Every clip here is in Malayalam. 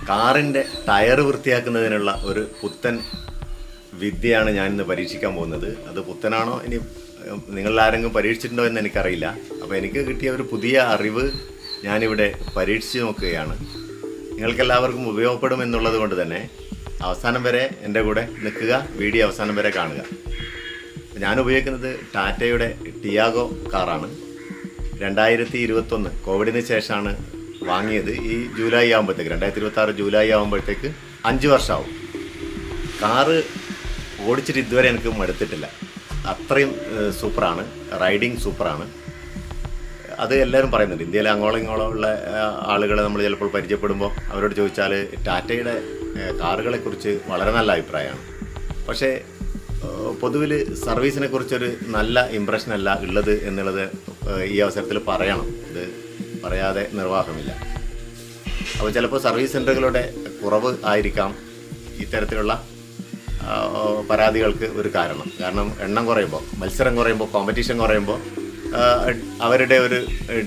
കാറിൻ്റെ ടയർ വൃത്തിയാക്കുന്നതിനുള്ള ഒരു പുത്തൻ വിദ്യയാണ് ഞാനിന്ന് പരീക്ഷിക്കാൻ പോകുന്നത്. അത് പുത്തനാണോ ഇനി നിങ്ങളാരെങ്കിലും പരീക്ഷിച്ചിട്ടുണ്ടോ എന്ന് എനിക്കറിയില്ല. അപ്പോൾ എനിക്ക് കിട്ടിയ ഒരു പുതിയ അറിവ് ഞാനിവിടെ പരീക്ഷിച്ച് നോക്കുകയാണ്. നിങ്ങൾക്കെല്ലാവർക്കും ഉപയോഗപ്പെടുമെന്നുള്ളത് കൊണ്ട് തന്നെ അവസാനം വരെ എൻ്റെ കൂടെ നിൽക്കുക, വീഡിയോ അവസാനം വരെ കാണുക. ഞാൻ ഉപയോഗിക്കുന്നത് ടാറ്റയുടെ ടിയാഗോ കാറാണ്. 2021 കോവിഡിന് ശേഷമാണ് വാങ്ങിയത്. ഈ ജൂലൈ ആകുമ്പോഴത്തേക്ക് 2026 ജൂലൈ ആകുമ്പോഴത്തേക്ക് 5 വർഷമാവും. കാറ് ഓടിച്ചിട്ട് ഇതുവരെ എനിക്ക് മടുത്തിട്ടില്ല. അത്രയും സൂപ്പറാണ്, റൈഡിങ് സൂപ്പറാണ്. അത് എല്ലാവരും പറയുന്നുണ്ട്. ഇന്ത്യയിലെ അങ്ങോളം ഇങ്ങോളം ഉള്ള ആളുകളെ നമ്മൾ ചിലപ്പോൾ പരിചയപ്പെടുമ്പോൾ അവരോട് ചോദിച്ചാൽ ടാറ്റയുടെ കാറുകളെക്കുറിച്ച് വളരെ നല്ല അഭിപ്രായമാണ്. പക്ഷേ പൊതുവിൽ സർവീസിനെ കുറിച്ചൊരു നല്ല ഇമ്പ്രഷനല്ല ഉള്ളത് എന്നുള്ളത് ഈ അവസരത്തിൽ പറയണം. ഇത് പറയാതെ നിർവാഹമില്ല. അപ്പോൾ ചിലപ്പോൾ സർവീസ് സെൻ്ററുകളുടെ കുറവ് ആയിരിക്കാം ഇത്തരത്തിലുള്ള പരാതികൾക്ക് ഒരു കാരണം എണ്ണം കുറയുമ്പോൾ, മത്സരം കുറയുമ്പോൾ, കോമ്പറ്റീഷൻ കുറയുമ്പോൾ അവരുടെ ഒരു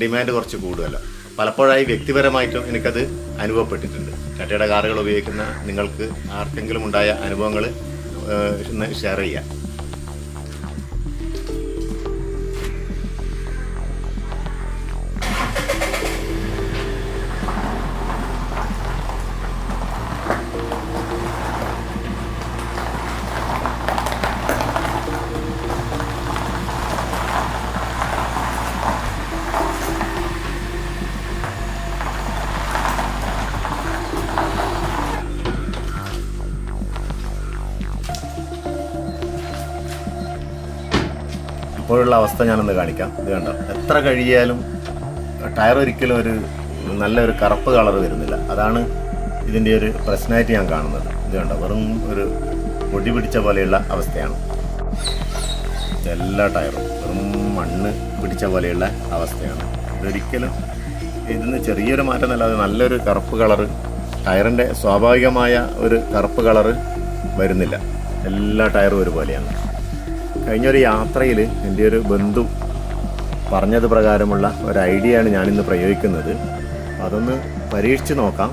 ഡിമാൻഡ് കുറച്ച് കൂടുമല്ലോ. പലപ്പോഴായി വ്യക്തിപരമായിട്ടും എനിക്കത് അനുഭവപ്പെട്ടിട്ടുണ്ട്. ടാറ്റയുടെ കാറുകൾ ഉപയോഗിക്കുന്ന നിങ്ങൾക്ക് ആർക്കെങ്കിലും ഉണ്ടായ അനുഭവങ്ങൾ ഒന്ന് ഷെയർ ചെയ്യാം. ഇപ്പോഴുള്ള അവസ്ഥ ഞാനൊന്ന് കാണിക്കാം. ഇത് കണ്ടോ, എത്ര കഴിയാലും ടയർ ഒരിക്കലും ഒരു നല്ലൊരു കറുപ്പ് കളർ വരുന്നില്ല. അതാണ് ഇതിൻ്റെ ഒരു പ്രശ്നമായിട്ട് ഞാൻ കാണുന്നത്. ഇത് കണ്ടോ, വെറും ഒരു പൊടി പിടിച്ച പോലെയുള്ള അവസ്ഥയാണ്. എല്ലാ ടയറും വെറും മണ്ണ് പിടിച്ച പോലെയുള്ള അവസ്ഥയാണ്. ഇതൊരിക്കലും ഇതിന് ചെറിയൊരു മാറ്റം നല്ലാതെ നല്ലൊരു കറുപ്പ് കളറ്, ടയറിൻ്റെ സ്വാഭാവികമായ ഒരു കറുപ്പ് കളറ് വരുന്നില്ല. എല്ലാ ടയറും ഒരുപോലെയാണ്. കഴിഞ്ഞൊരു യാത്രയിൽ എൻ്റെ ഒരു ബന്ധു പറഞ്ഞത് പ്രകാരമുള്ള ഒരു ഐഡിയയാണ് ഞാനിന്ന് പ്രയോഗിക്കുന്നത്. അതൊന്ന് പരീക്ഷിച്ച് നോക്കാം.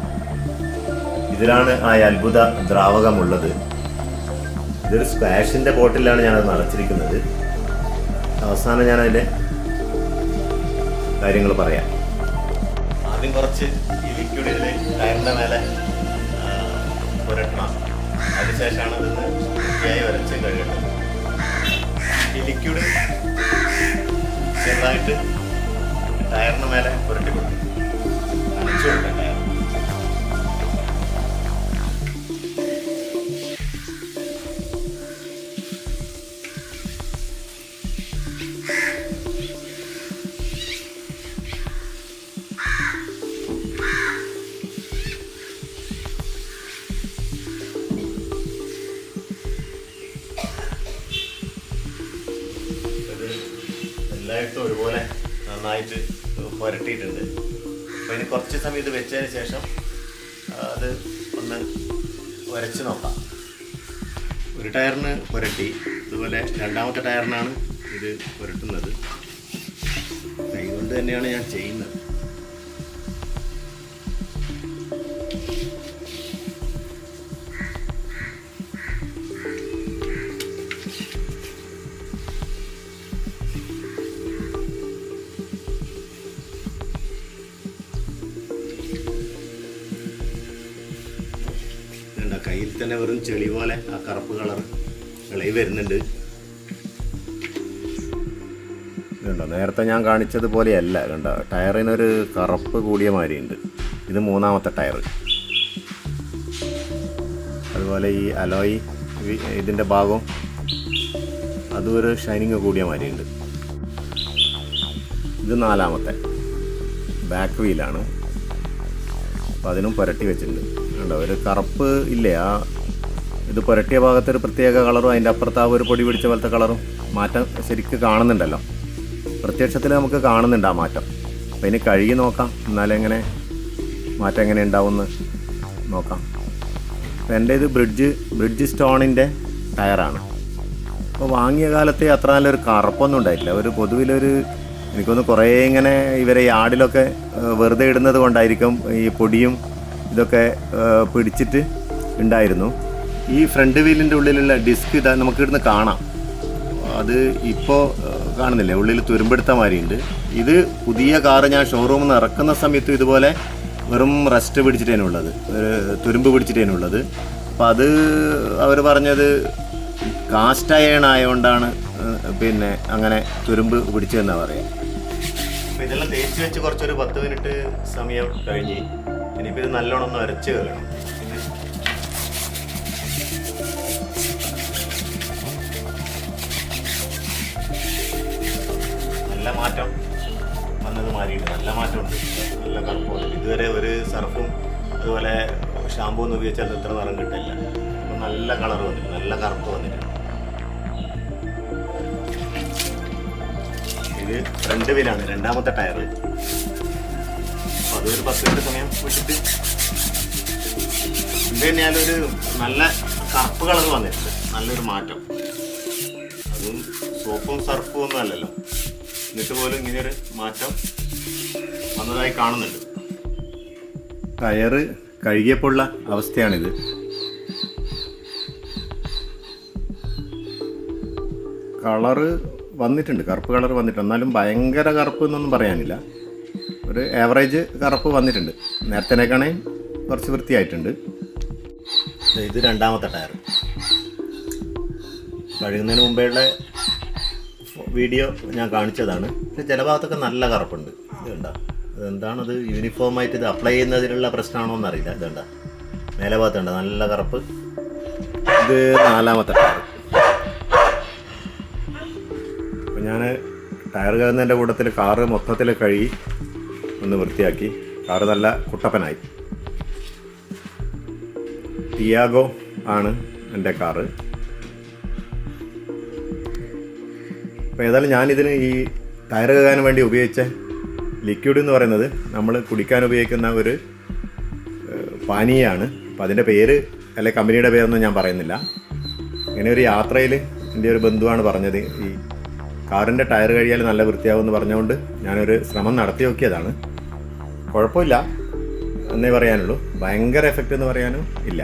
ഇതിലാണ് ആ അത്ഭുത ദ്രാവകമുള്ളത്. ഇതൊരു സ്ക്വാഷിൻ്റെ ബോട്ടിലാണ് ഞാനത് നിറച്ചിരിക്കുന്നത്. അവസാനം ഞാനതിൻ്റെ കാര്യങ്ങൾ പറയാം. ആദ്യം കുറച്ച് ഈ ലിക്വിഡ് ഇതിൽ ടയറിൻ്റെ മേലെ പുരട്ടണം. അതിനുശേഷമാണ് ഇതിന് വൃത്തിയായി വരച്ച് കഴുകേണ്ടത്. ഈ ലിക്വിഡ് ചെറുതായിട്ട് ടയറിന് മേലെ പുരട്ടി കൊടുക്കും, നനച്ചു കൊടുക്കാം ടയർ. എല്ലായിടത്തും ഒരുപോലെ നന്നായിട്ട് പുരട്ടിയിട്ടുണ്ട്. അപ്പോൾ ഇനി കുറച്ച് സമയം ഇത് വെച്ചതിന് ശേഷം അത് ഒന്ന് വരച്ച് നോക്കാം. ഒരു ടയറിന് പുരട്ടി, അതുപോലെ രണ്ടാമത്തെ ടയറിനാണ് ഇത് പുരട്ടുന്നത്. കൈകൊണ്ട് തന്നെയാണ് ഞാൻ ചെയ്യുന്നത്. കയ്യിൽ തന്നെ വെറും ചെളി പോലെ ആ കറുപ്പ് കളർ ഇളകി വരുന്നുണ്ട്. ഇതുണ്ടോ, നേരത്തെ ഞാൻ കാണിച്ചതുപോലെയല്ല. കണ്ടോ, ടയറിനൊരു കറുപ്പ് കൂടിയ മാതിരിയുണ്ട്. ഇത് മൂന്നാമത്തെ ടയർ. അതുപോലെ ഈ അലോയ് ഇതിൻ്റെ ഭാഗം അതും ഒരു ഷൈനിങ് കൂടിയ മാതിരിയുണ്ട്. ഇത് നാലാമത്തെ ബാക്ക് വീലാണ്. അപ്പോൾ അതിനും പുരട്ടി വെച്ചിട്ടുണ്ട്. ഉണ്ടോ, ഒരു കറുപ്പ് ഇല്ലേ, ആ ഇത് പുരട്ടിയ ഭാഗത്തൊരു പ്രത്യേക കളറും അതിൻ്റെ അപ്പുറത്ത് ആ ഒരു പൊടി പിടിച്ച പോലത്തെ കളറും മാറ്റം ശരിക്കും കാണുന്നുണ്ടല്ലോ. പ്രത്യക്ഷത്തിൽ നമുക്ക് കാണുന്നുണ്ട് ആ മാറ്റം. അപ്പോൾ ഇനി കഴുകി നോക്കാം, എന്നാലെങ്ങനെ മാറ്റം എങ്ങനെ ഉണ്ടാവുമെന്ന് നോക്കാം. അപ്പോൾ എൻ്റെ ഇത് ബ്രിഡ്ജ് സ്റ്റോണിൻ്റെ ടയറാണ്. അപ്പോൾ വാങ്ങിയ കാലത്ത് അത്ര നല്ലൊരു കറുപ്പൊന്നും ഉണ്ടായിട്ടില്ല. ഒരു പൊതുവിലൊരു എനിക്കൊന്ന് കുറേ ഇങ്ങനെ ഇവരെ യാർഡിലൊക്കെ വെറുതെ ഇടുന്നത് കൊണ്ടായിരിക്കും ഈ പൊടിയും ഇതൊക്കെ പിടിച്ചിട്ട് ഉണ്ടായിരുന്നു. ഈ ഫ്രണ്ട് വീലിൻ്റെ ഉള്ളിലുള്ള ഡിസ്ക് ഇതാ നമുക്കിവിടുന്ന് കാണാം. അത് ഇപ്പോൾ കാണുന്നില്ലേ, ഉള്ളിൽ തുരുമ്പെടുത്ത മാതിരിയുണ്ട്. ഇത് പുതിയ കാറ് ഞാൻ ഷോറൂമിൽ നിന്ന് ഇറക്കുന്ന സമയത്ത് ഇതുപോലെ വെറും റസ്റ്റ് പിടിച്ചിട്ടേനുള്ളത്, തുരുമ്പ് പിടിച്ചിട്ടേനുള്ളത്. അപ്പോൾ അത് അവർ പറഞ്ഞത് കാസ്റ്റ് അയൺ ആയതുകൊണ്ടാണ് പിന്നെ അങ്ങനെ തുരുമ്പ് പിടിച്ചതെന്നാണ് പറയാം. അപ്പോൾ ഇതെല്ലാം തേച്ച് വെച്ച് കുറച്ചൊരു 10 മിനിറ്റ് സമയം കഴിഞ്ഞ് ഇനിയിപ്പോൾ ഇത് നല്ലോണം ഒന്ന് അരച്ച് കളയണം. നല്ല മാറ്റം വന്നത് മാറിയിട്ട് നല്ല മാറ്റമുണ്ട്, നല്ല കറുപ്പ് വന്നിട്ട്. ഇതുവരെ ഒരു സർഫും അതുപോലെ ഷാമ്പൂ ഒന്നും ഉപയോഗിച്ചാൽ ഇത്ര നിറം കിട്ടില്ല. അപ്പോൾ നല്ല കളർ വന്നിട്ട്, നല്ല കറുപ്പ് വന്നിട്ട്. ഇത് ഫ്രണ്ട് വീലാണ്, രണ്ടാമത്തെ ടയർ. അപ്പോൾ അതൊരു 10 മിനിറ്റ് സമയം വെച്ചിട്ട് ഇത് തന്നെയാലൊരു നല്ല കറുപ്പ് കളർ വന്നിട്ടുണ്ട്, നല്ലൊരു മാറ്റം. അതും സോപ്പും സർഫും ഒന്നും അല്ലല്ലോ, എന്നിട്ട് പോലും ഇങ്ങനെയൊരു മാറ്റം വന്നതായി കാണുന്നുണ്ട്. ടയറ് കഴുകിയപ്പോഴുള്ള അവസ്ഥയാണിത്. കളറ് വന്നിട്ടുണ്ട്, കറുപ്പ് കളർ വന്നിട്ടുണ്ട്. എന്നാലും ഭയങ്കര കറുപ്പ് എന്നൊന്നും പറയാനില്ല, ഒരു ആവറേജ് കറുപ്പ് വന്നിട്ടുണ്ട്. നേരത്തേക്കാണേ കുറച്ച് വൃത്തിയായിട്ടുണ്ട്. ഇത് രണ്ടാമത്തെ ടയർ. കഴുകുന്നതിന് മുമ്പേയുള്ള വീഡിയോ ഞാൻ കാണിച്ചതാണ്. പക്ഷേ ചില ഭാഗത്തൊക്കെ നല്ല കറുപ്പുണ്ട്. ഇതുണ്ട, അതെന്താണത്, യൂണിഫോമായിട്ട് ഇത് അപ്ലൈ ചെയ്യുന്നതിലുള്ള പ്രശ്നമാണോ എന്നറിയില്ല. ഇതുണ്ട, മേലെ ഭാഗത്തുണ്ട് നല്ല കറുപ്പ്. ഇത് നാലാമത്തെ ടയർ. അപ്പോൾ ഞാൻ ടയർ കഴുകുന്നതിൻ്റെ കൂട്ടത്തിൽ കാറ് മൊത്തത്തിൽ കഴുകി ഒന്ന് വൃത്തിയാക്കി. കാറ് നല്ല കുട്ടപ്പനായി. ടിയാഗോ ആണ് എൻ്റെ കാറ്. അപ്പോൾ ഏതായാലും ഞാനിതിന് ഈ ടയർ കഴുകാൻ വേണ്ടി ഉപയോഗിച്ച ലിക്വിഡ് എന്ന് പറയുന്നത് നമ്മൾ കുടിക്കാൻ ഉപയോഗിക്കുന്ന ഒരു പാനീയമാണ്. അപ്പോൾ അതിൻ്റെ പേര് അല്ലെ കമ്പനിയുടെ പേരൊന്നും ഞാൻ പറയുന്നില്ല. ഇങ്ങനെ ഒരു യാത്രയിൽ എൻ്റെ ഒരു ബന്ധുവാണ് പറഞ്ഞത്, ഈ കാറിൻ്റെ ടയർ കഴിയാൽ നല്ല വൃത്തിയാവുമെന്ന് പറഞ്ഞുകൊണ്ട് ഞാനൊരു ശ്രമം നടത്തി നോക്കിയതാണ്. കുഴപ്പമില്ല എന്നേ പറയാനുള്ളൂ, ഭയങ്കര എഫക്റ്റ് എന്ന് പറയാനും ഇല്ല.